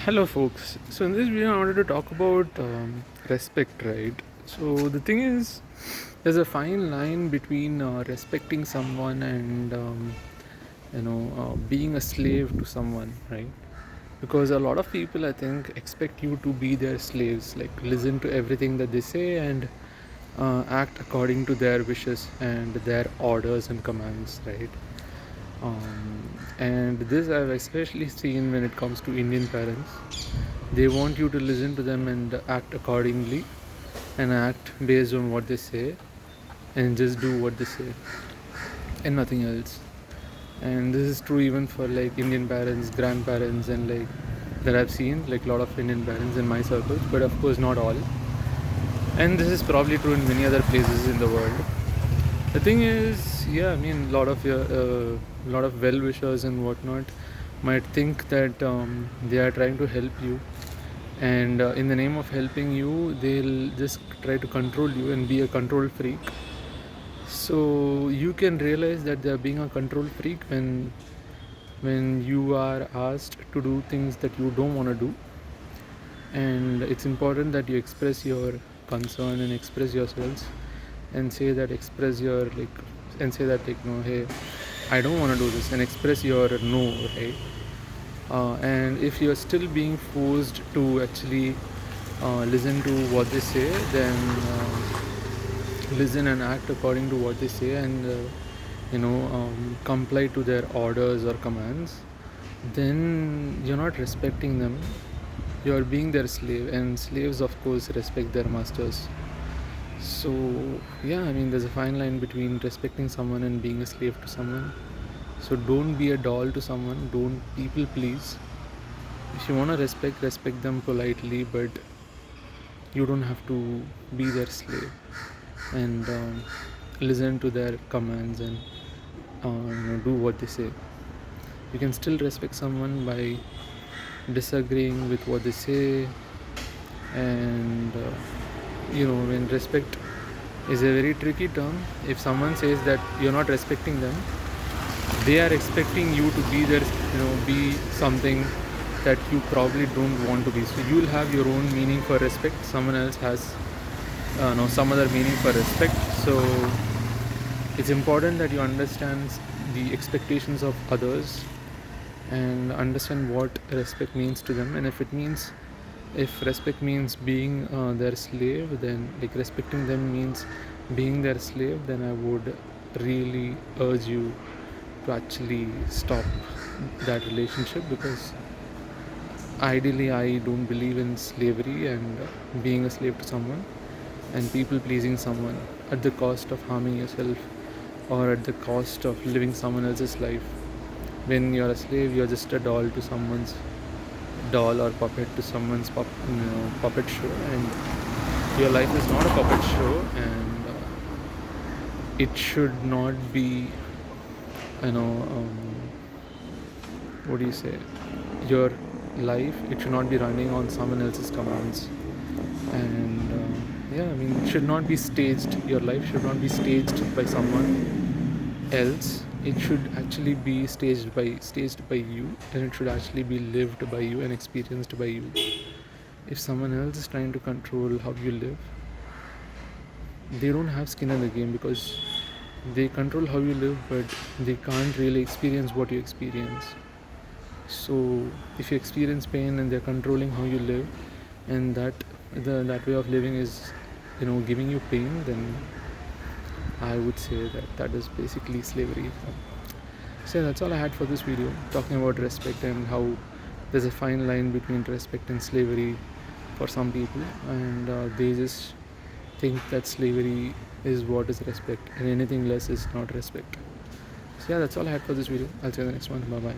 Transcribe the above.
Hello, folks. So, in this video, I wanted to talk about respect, right? So, the thing is, there's a fine line between respecting someone and, being a slave to someone, right? Because a lot of people, I think, expect you to be their slaves, like listen to everything that they say and act according to their wishes and their orders and commands, right? And this I've especially seen when it comes to Indian parents. They want you to listen to them and act accordingly and act based on what they say and just do what they say and nothing else. And this is true even for like Indian parents, grandparents, and like that I've seen like a lot of Indian parents in my circles, but of course not all. And this is probably true in many other places in the world. The thing is, yeah, I mean, lot of well wishers and whatnot might think that they are trying to help you, and in the name of helping you, they'll just try to control you and be a control freak. So you can realize that they are being a control freak when you are asked to do things that you don't want to do, and it's important that you express your concern and express yourselves and say that express your like and say that like no, hey, I don't want to do this, and express your no, right? And if you're still being forced to actually listen to what they say, then listen and act according to what they say, and comply to their orders or commands, then you're not respecting them. You're being their slave, and slaves of course respect their masters. So yeah, I mean, there's a fine line between respecting someone and being a slave to someone. So don't be a doll to someone, don't people please. If you want to respect them politely, but you don't have to be their slave and listen to their commands and do what they say. You can still respect someone by disagreeing with what they say, and when respect is a very tricky term. If someone says that you're not respecting them, they are expecting you to be there, be something that you probably don't want to be. So you'll have your own meaning for respect, someone else has some other meaning for respect. So it's important that you understand the expectations of others and understand what respect means to them. And if respect means being their slave, then like respecting them means being their slave, then I would really urge you to actually stop that relationship, because ideally I don't believe in slavery and being a slave to someone and people pleasing someone at the cost of harming yourself or at the cost of living someone else's life. When you're a slave, you're just a doll to someone's doll, or puppet to someone's puppet show, and your life is not a puppet show, and it should not be, you know um, what do you say, your life, it should not be running on someone else's commands. And yeah, I mean, it should not be staged. Your life should not be staged by someone else. It should actually be staged by you, and it should actually be lived by you and experienced by you. If someone else is trying to control how you live, they don't have skin in the game, because they control how you live, but they can't really experience what you experience. So if you experience pain and they're controlling how you live, and that way of living is giving you pain, then I would say that is basically slavery. So yeah, that's all I had for this video, talking about respect and how there's a fine line between respect and slavery for some people, and they just think that slavery is what is respect and anything less is not respect. So yeah, that's all I had for this video. I'll see you in the next one. Bye bye.